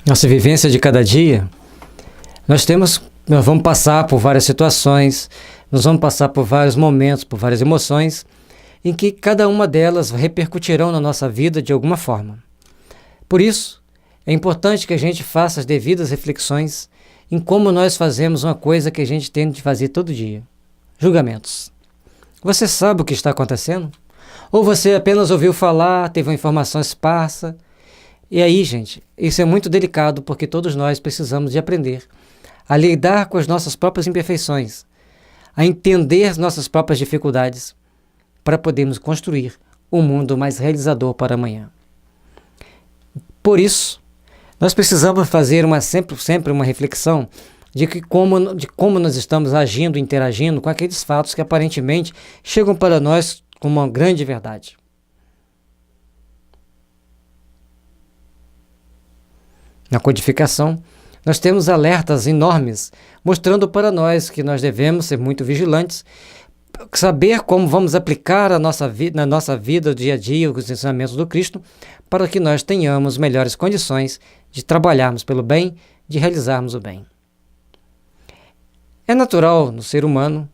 nossa vivência de cada dia, nós vamos passar por várias situações, nós vamos passar por vários momentos, por várias emoções, em que cada uma delas repercutirão na nossa vida de alguma forma. Por isso, é importante que a gente faça as devidas reflexões em como nós fazemos uma coisa que a gente tem de fazer todo dia: julgamentos. Você sabe o que está acontecendo? Ou você apenas ouviu falar, teve uma informação esparsa? E aí, gente, isso é muito delicado, porque todos nós precisamos de aprender a lidar com as nossas próprias imperfeições, a entender nossas próprias dificuldades, para podermos construir um mundo mais realizador para amanhã. Por isso, nós precisamos fazer sempre uma reflexão de como nós estamos agindo, interagindo com aqueles fatos que aparentemente chegam para nós como uma grande verdade. Na codificação, nós temos alertas enormes mostrando para nós que nós devemos ser muito vigilantes, saber como vamos aplicar na nossa vida, dia a dia, os ensinamentos do Cristo, para que nós tenhamos melhores condições de trabalharmos pelo bem, de realizarmos o bem. É natural no ser humano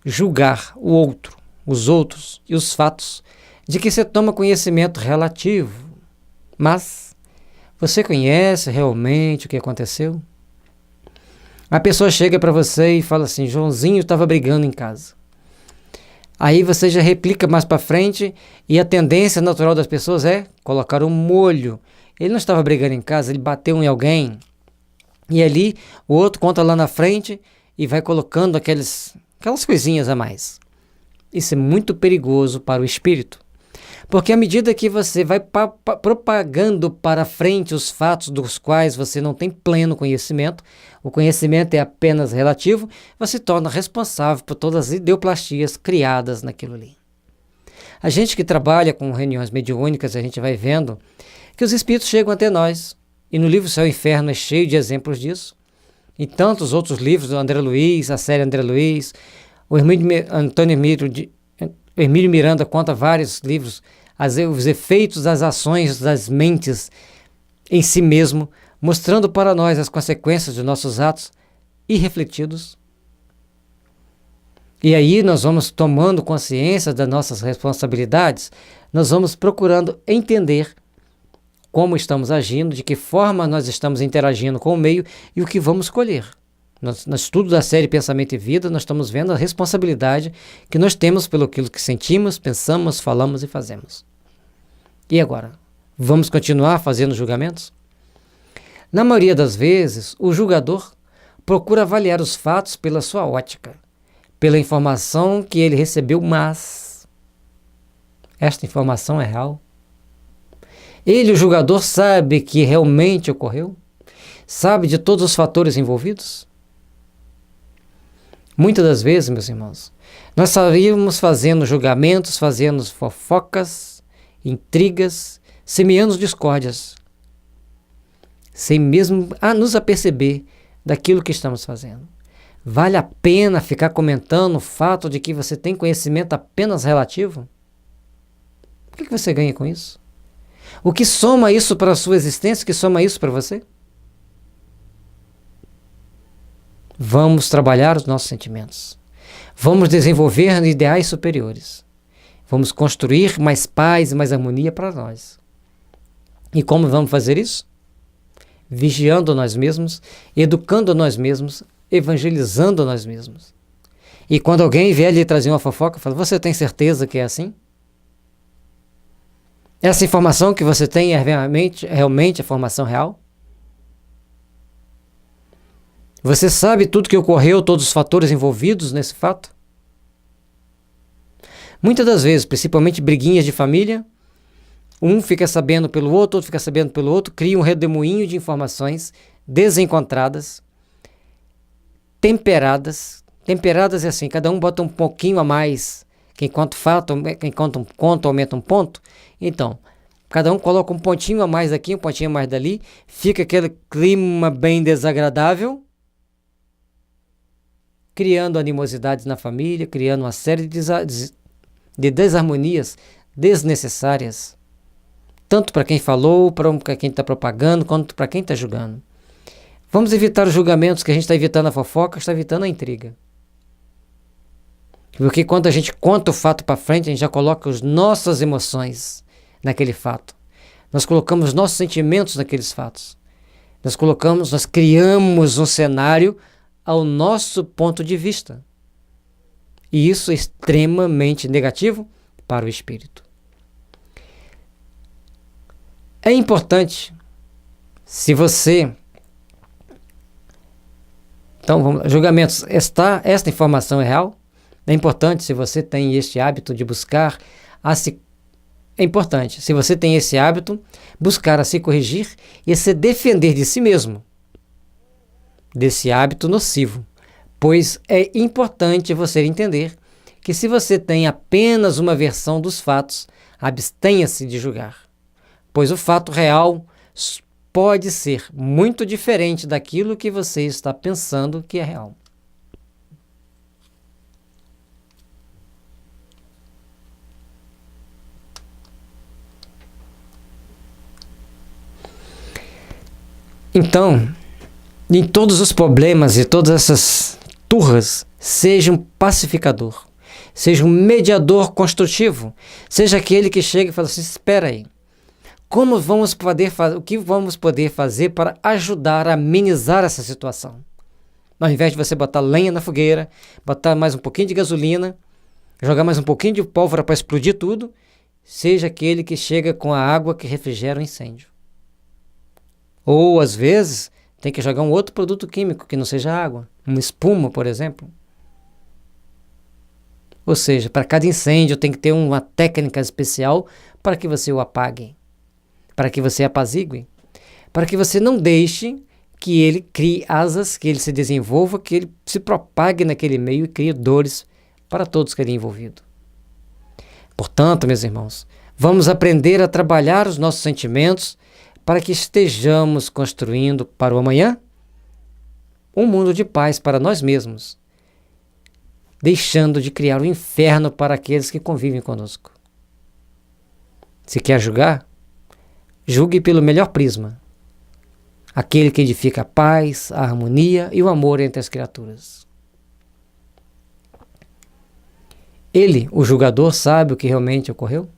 julgar o outro, os outros e os fatos de que se toma conhecimento relativo. Mas você conhece realmente o que aconteceu? A pessoa chega para você e fala assim: Joãozinho estava brigando em casa. Aí você já replica mais para frente, e a tendência natural das pessoas é colocar um molho. Ele não estava brigando em casa, ele bateu em alguém. E ali o outro conta lá na frente e vai colocando aquelas coisinhas a mais. Isso é muito perigoso para o espírito, porque à medida que você vai propagando para frente os fatos dos quais você não tem pleno conhecimento, o conhecimento é apenas relativo, você se torna responsável por todas as ideoplastias criadas naquilo ali. A gente que trabalha com reuniões mediúnicas, a gente vai vendo que os espíritos chegam até nós, e no livro Céu e Inferno é cheio de exemplos disso, e tantos outros livros do André Luiz, a série André Luiz, o Hermílio Miranda conta vários livros, os efeitos das ações das mentes em si mesmo, mostrando para nós as consequências de nossos atos irrefletidos. E aí nós vamos tomando consciência das nossas responsabilidades, nós vamos procurando entender como estamos agindo, de que forma nós estamos interagindo com o meio e o que vamos colher. No estudo da série Pensamento e Vida, nós estamos vendo a responsabilidade que nós temos pelo aquilo que sentimos, pensamos, falamos e fazemos. E agora? Vamos continuar fazendo julgamentos? Na maioria das vezes, o julgador procura avaliar os fatos pela sua ótica, pela informação que ele recebeu, mas esta informação é real? Ele, o julgador, sabe que realmente ocorreu? Sabe de todos os fatores envolvidos? Muitas das vezes, meus irmãos, nós saímos fazendo julgamentos, fazendo fofocas, intrigas, semeando discórdias, sem mesmo nos aperceber daquilo que estamos fazendo. Vale a pena ficar comentando o fato de que você tem conhecimento apenas relativo? O que você ganha com isso? O que soma isso para a sua existência? O que soma isso para você? Vamos trabalhar os nossos sentimentos. Vamos desenvolver ideais superiores. Vamos construir mais paz e mais harmonia para nós. E como vamos fazer isso? Vigiando nós mesmos, educando nós mesmos, evangelizando nós mesmos. E quando alguém vier lhe trazer uma fofoca, fala: você tem certeza que é assim? Essa informação que você tem é realmente a informação real? Você sabe tudo que ocorreu, todos os fatores envolvidos nesse fato? Muitas das vezes, principalmente briguinhas de família, um fica sabendo pelo outro fica sabendo pelo outro, cria um redemoinho de informações desencontradas, temperadas é assim, cada um bota um pouquinho a mais, quem conta um conto aumenta um ponto, então, cada um coloca um pontinho a mais aqui, um pontinho a mais dali, fica aquele clima bem desagradável, criando animosidades na família, criando uma série de desarmonias desnecessárias, tanto para quem falou, para quem está propagando, quanto para quem está julgando. Vamos evitar os julgamentos, que a gente está evitando a fofoca, está evitando a intriga. Porque quando a gente conta o fato para frente, a gente já coloca as nossas emoções naquele fato. Nós colocamos nossos sentimentos naqueles fatos. Nós criamos um cenário ao nosso ponto de vista. E isso é extremamente negativo para o espírito. É importante, se você... Então, vamos lá. Julgamentos. Esta informação é real? É importante, se você tem este hábito de buscar É importante, se você tem esse hábito, buscar a se corrigir e a se defender de si mesmo, desse hábito nocivo. Pois é importante você entender que se você tem apenas uma versão dos fatos, abstenha-se de julgar. Pois o fato real pode ser muito diferente daquilo que você está pensando que é real. Então, em todos os problemas e todas essas turras, seja um pacificador, seja um mediador construtivo, seja aquele que chega e fala assim, espera aí, o que vamos poder fazer para ajudar a amenizar essa situação? Ao invés de você botar lenha na fogueira, botar mais um pouquinho de gasolina, jogar mais um pouquinho de pólvora para explodir tudo, seja aquele que chega com a água que refrigera o incêndio. Ou, às vezes, tem que jogar um outro produto químico que não seja água, uma espuma, por exemplo. Ou seja, para cada incêndio tem que ter uma técnica especial para que você o apague, para que você apazigue, para que você não deixe que ele crie asas, que ele se desenvolva, que ele se propague naquele meio e crie dores para todos que ali envolvidos. Portanto, meus irmãos, vamos aprender a trabalhar os nossos sentimentos para que estejamos construindo para o amanhã um mundo de paz para nós mesmos, deixando de criar o inferno para aqueles que convivem conosco. Se quer julgar, julgue pelo melhor prisma, aquele que edifica a paz, a harmonia e o amor entre as criaturas. Ele, o julgador, sabe o que realmente ocorreu?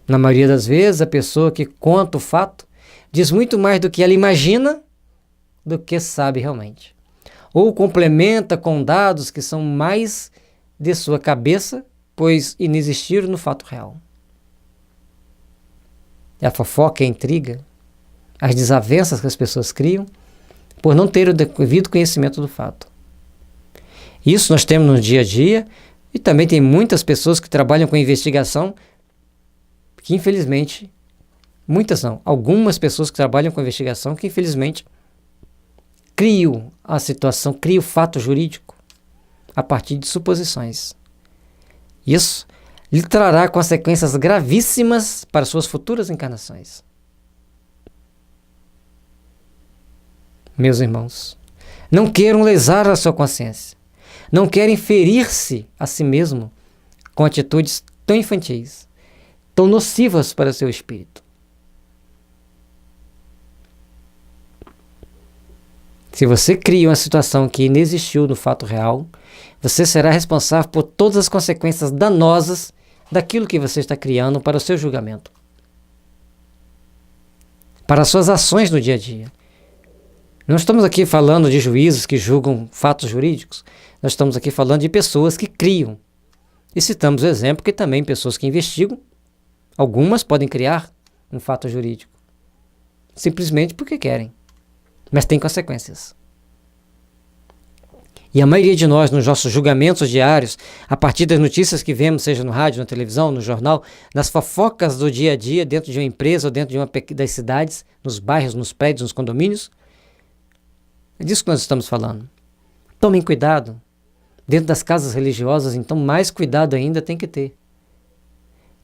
Na maioria das vezes, a pessoa que conta o fato diz muito mais do que ela imagina do que sabe realmente. Ou complementa com dados que são mais de sua cabeça, pois inexistiram no fato real. A fofoca e a intriga, as desavenças que as pessoas criam, por não ter o devido conhecimento do fato. Isso nós temos no dia a dia, e também tem muitas pessoas que trabalham com investigação, que infelizmente, algumas pessoas que trabalham com investigação que infelizmente criam a situação, criam o fato jurídico a partir de suposições. Isso lhe trará consequências gravíssimas para suas futuras encarnações. Meus irmãos, não queiram lesar a sua consciência, não querem ferir-se a si mesmo com atitudes tão infantis, tão nocivas para o seu espírito. Se você cria uma situação que inexistiu no fato real, você será responsável por todas as consequências danosas daquilo que você está criando para o seu julgamento, para as suas ações no dia a dia. Não estamos aqui falando de juízes que julgam fatos jurídicos, nós estamos aqui falando de pessoas que criam. E citamos o exemplo que também pessoas que investigam, algumas podem criar um fato jurídico, simplesmente porque querem, mas tem consequências. E a maioria de nós, nos nossos julgamentos diários, a partir das notícias que vemos, seja no rádio, na televisão, no jornal, nas fofocas do dia a dia, dentro de uma empresa ou dentro das cidades, nos bairros, nos prédios, nos condomínios, é disso que nós estamos falando. Tomem cuidado. Dentro das casas religiosas, então, mais cuidado ainda tem que ter.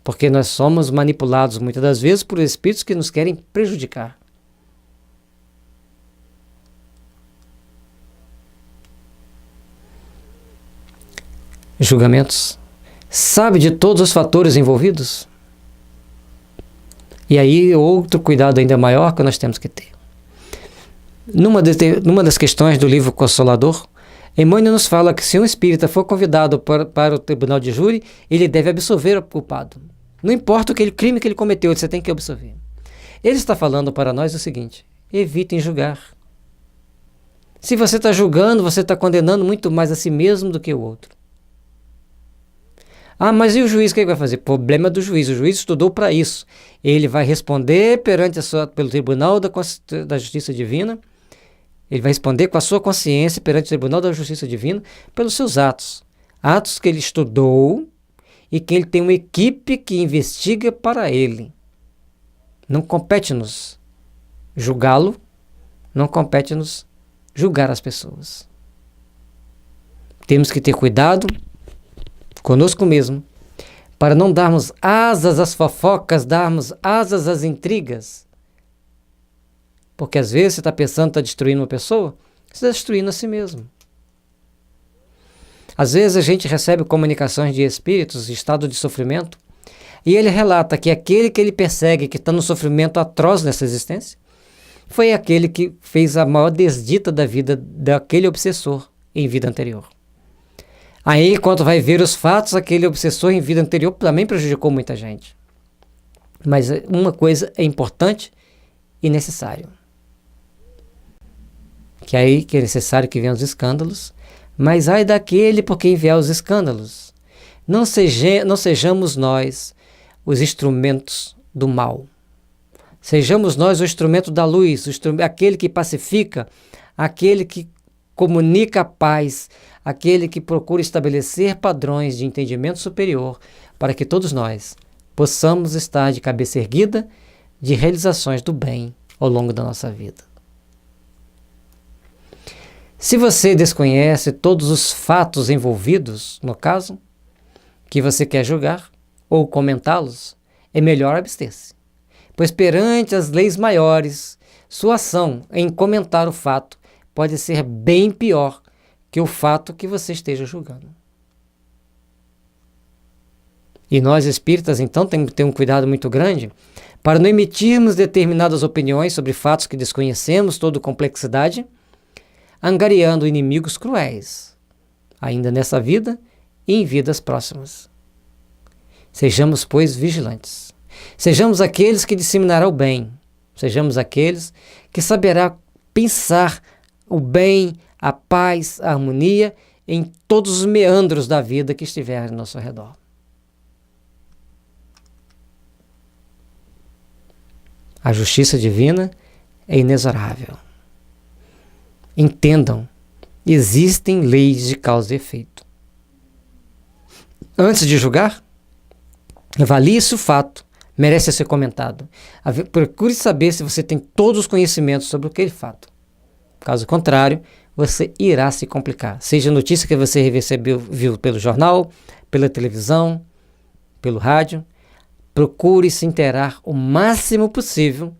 Porque nós somos manipulados muitas das vezes por espíritos que nos querem prejudicar. Julgamentos. Sabe de todos os fatores envolvidos? E aí, outro cuidado ainda maior que nós temos que ter. Numa das questões do livro Consolador, Emmanuel nos fala que se um espírita for convidado para o tribunal de júri, ele deve absolver o culpado. Não importa o crime que ele cometeu, você tem que absolver. Ele está falando para nós o seguinte: evitem julgar. Se você está julgando, você está condenando muito mais a si mesmo do que o outro. Ah, mas e o juiz, o que ele vai fazer? Problema do juiz. O juiz estudou para isso. Ele vai responder pelo Tribunal da Justiça Divina. Ele vai responder com a sua consciência perante o Tribunal da Justiça Divina pelos seus atos. Atos que ele estudou e que ele tem uma equipe que investiga para ele. Não compete-nos julgá-lo, não compete-nos julgar as pessoas. Temos que ter cuidado conosco mesmo, para não darmos asas às fofocas, darmos asas às intrigas. Porque às vezes você está pensando que está destruindo uma pessoa, você está destruindo a si mesmo. Às vezes a gente recebe comunicações de espíritos em estado de sofrimento, e ele relata que aquele que ele persegue, que está no sofrimento atroz nessa existência, foi aquele que fez a maior desdita da vida daquele obsessor em vida anterior. Aí, quando vai ver os fatos, aquele obsessor em vida anterior também prejudicou muita gente. Mas uma coisa é importante e necessário. Que é necessário que venham os escândalos, mas ai daquele por quem vier os escândalos. Não sejamos nós os instrumentos do mal. Sejamos nós o instrumento da luz, aquele que pacifica, aquele que comunica a paz, aquele que procura estabelecer padrões de entendimento superior para que todos nós possamos estar de cabeça erguida de realizações do bem ao longo da nossa vida. Se você desconhece todos os fatos envolvidos no caso que você quer julgar ou comentá-los, é melhor abster-se, pois perante as leis maiores, sua ação em comentar o fato pode ser bem pior que o fato que você esteja julgando. E nós espíritas, então, temos que ter um cuidado muito grande para não emitirmos determinadas opiniões sobre fatos que desconhecemos toda a complexidade, angariando inimigos cruéis, ainda nessa vida e em vidas próximas. Sejamos, pois, vigilantes. Sejamos aqueles que disseminarão o bem. Sejamos aqueles que saberá pensar o bem, a paz, a harmonia em todos os meandros da vida que estiver ao nosso redor. A justiça divina é inexorável. Entendam, existem leis de causa e efeito. Antes de julgar, avalie se o fato merece ser comentado. Procure saber se você tem todos os conhecimentos sobre aquele fato. Caso contrário, você irá se complicar. Seja a notícia que você viu pelo jornal, pela televisão, pelo rádio, procure se inteirar o máximo possível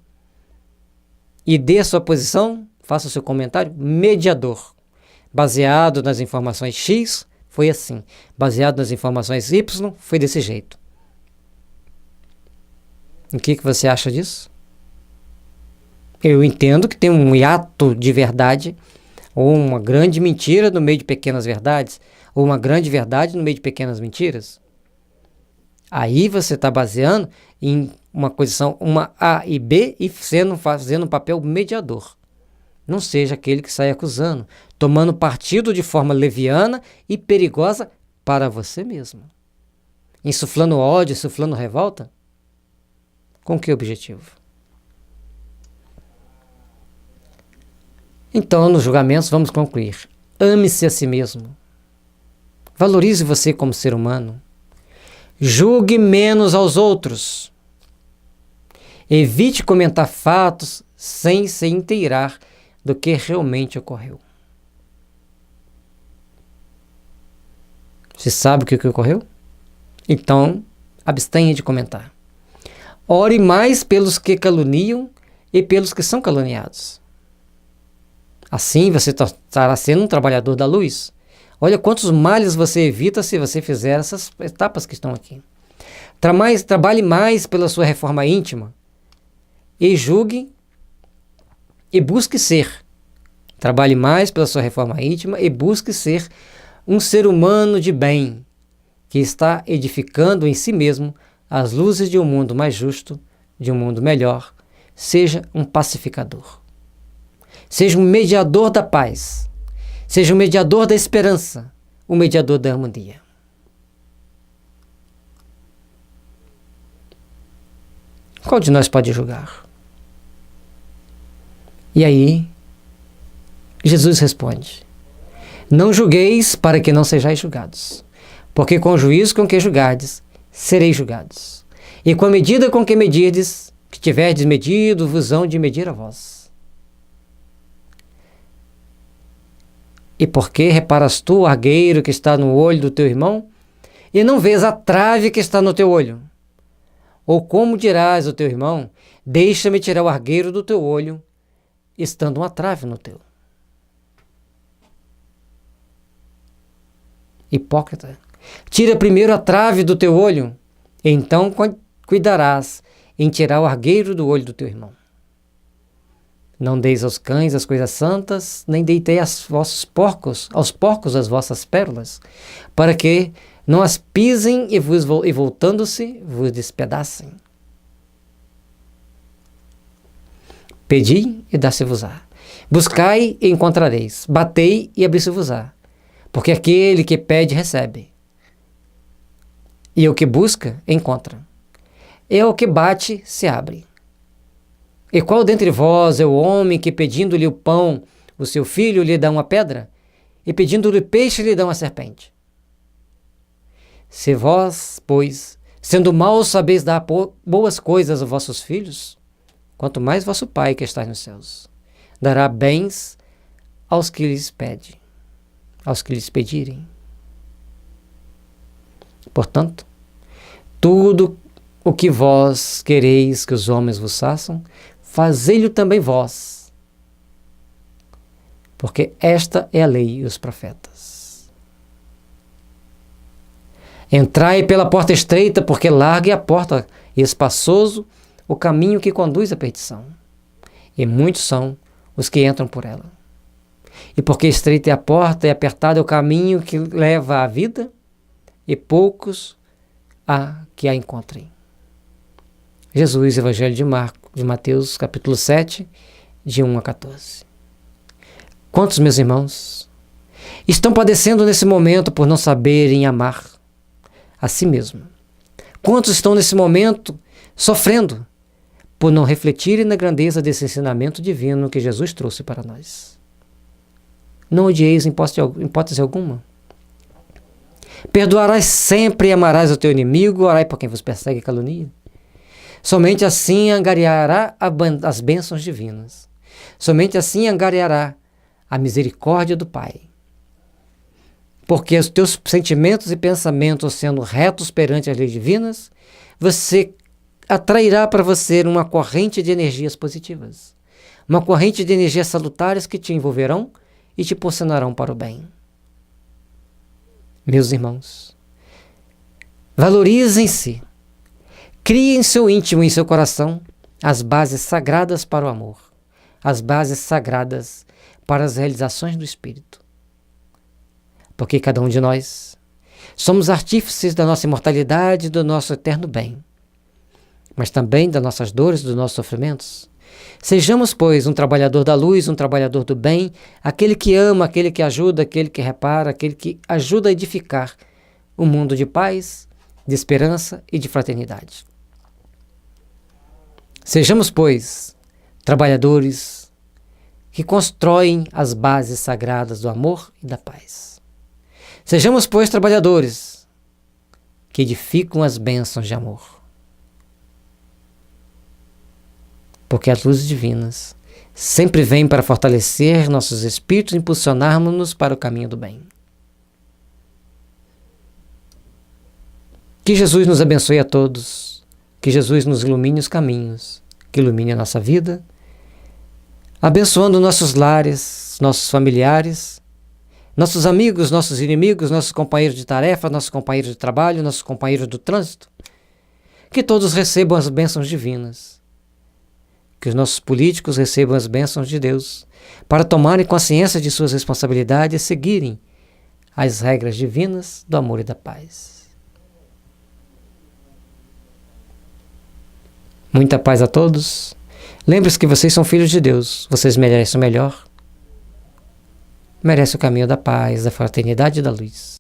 e dê a sua posição, faça o seu comentário mediador. Baseado nas informações X, foi assim. Baseado nas informações Y, foi desse jeito. O que você acha disso? Eu entendo que tem um hiato de verdade, ou uma grande mentira no meio de pequenas verdades, ou uma grande verdade no meio de pequenas mentiras. Aí você está baseando em uma posição, uma A e B, e fazendo um papel mediador. Não seja aquele que sai acusando, tomando partido de forma leviana e perigosa para você mesmo. Insuflando ódio, insuflando revolta? Com que objetivo? Então, nos julgamentos, vamos concluir. Ame-se a si mesmo. Valorize você como ser humano. Julgue menos aos outros. Evite comentar fatos sem se inteirar do que realmente ocorreu. Você sabe o que ocorreu? Então, abstenha de comentar. Ore mais pelos que caluniam e pelos que são caluniados. Assim você estará sendo um trabalhador da luz. Olha quantos males você evita se você fizer essas etapas que estão aqui. Trabalhe mais pela sua reforma íntima, e julgue e busque ser. Trabalhe mais pela sua reforma íntima e busque ser um ser humano de bem, que está edificando em si mesmo as luzes de um mundo mais justo, de um mundo melhor. Seja um pacificador. Seja um mediador da paz. Seja um mediador da esperança, um mediador da harmonia. Qual de nós pode julgar? E aí, Jesus responde: não julgueis para que não sejais julgados, porque com o juízo com que julgardes, sereis julgados. E com a medida com que medirdes, que tiverdes medido, vos hão de medir a vós. E por que reparas tu o argueiro que está no olho do teu irmão, e não vês a trave que está no teu olho? Ou como dirás ao teu irmão: deixa-me tirar o argueiro do teu olho, estando uma trave no teu? Hipócrita, tira primeiro a trave do teu olho, e então cuidarás em tirar o argueiro do olho do teu irmão. Não deis aos cães as coisas santas, nem deitei aos porcos as vossas pérolas, para que não as pisem e voltando-se, vos despedacem. Pedi e dá-se-vos-á. Buscai e encontrareis. Batei e abri-se-vos-á. Porque aquele que pede, recebe. E o que busca, encontra. E o que bate, se abre. E qual dentre vós é o homem que, pedindo-lhe o pão, o seu filho lhe dá uma pedra? E pedindo-lhe peixe, lhe dá uma serpente? Se vós, pois, sendo maus, sabeis dar boas coisas aos vossos filhos, quanto mais vosso Pai que está nos céus dará bens aos que lhes pede, aos que lhes pedirem. Portanto, tudo o que vós quereis que os homens vos façam, fazei-lo também vós, porque esta é a lei e os profetas. Entrai pela porta estreita, porque larga é a porta e espaçoso o caminho que conduz à perdição, e muitos são os que entram por ela. E porque estreita é a porta e apertado é o caminho que leva à vida, e poucos há que a encontrem. Jesus, Evangelho de Mateus, capítulo 7, de 1 a 14. Quantos, meus irmãos, estão padecendo nesse momento por não saberem amar a si mesmo? Quantos estão nesse momento sofrendo por não refletirem na grandeza desse ensinamento divino que Jesus trouxe para nós? Não odieis em hipótese alguma. Perdoarás sempre e amarás o teu inimigo, orai por quem vos persegue e calunia. Somente assim angariará as bênçãos divinas. Somente assim angariará a misericórdia do Pai. Porque os teus sentimentos e pensamentos sendo retos perante as leis divinas, você atrairá para você uma corrente de energias positivas. Uma corrente de energias salutares que te envolverão e te posicionarão para o bem. Meus irmãos, valorizem-se. Crie em seu íntimo e em seu coração as bases sagradas para o amor, as bases sagradas para as realizações do Espírito. Porque cada um de nós somos artífices da nossa imortalidade e do nosso eterno bem, mas também das nossas dores e dos nossos sofrimentos. Sejamos, pois, um trabalhador da luz, um trabalhador do bem, aquele que ama, aquele que ajuda, aquele que repara, aquele que ajuda a edificar um mundo de paz, de esperança e de fraternidade. Sejamos, pois, trabalhadores que constroem as bases sagradas do amor e da paz. Sejamos, pois, trabalhadores que edificam as bênçãos de amor. Porque as luzes divinas sempre vêm para fortalecer nossos espíritos e impulsionarmos-nos para o caminho do bem. Que Jesus nos abençoe a todos. Que Jesus nos ilumine os caminhos, que ilumine a nossa vida, abençoando nossos lares, nossos familiares, nossos amigos, nossos inimigos, nossos companheiros de tarefa, nossos companheiros de trabalho, nossos companheiros do trânsito. Que todos recebam as bênçãos divinas. que os nossos políticos recebam as bênçãos de Deus, para tomarem consciência de suas responsabilidades e seguirem as regras divinas do amor e da paz. Muita paz a todos. Lembre-se que vocês são filhos de Deus. Vocês merecem o melhor. Merecem o caminho da paz, da fraternidade e da luz.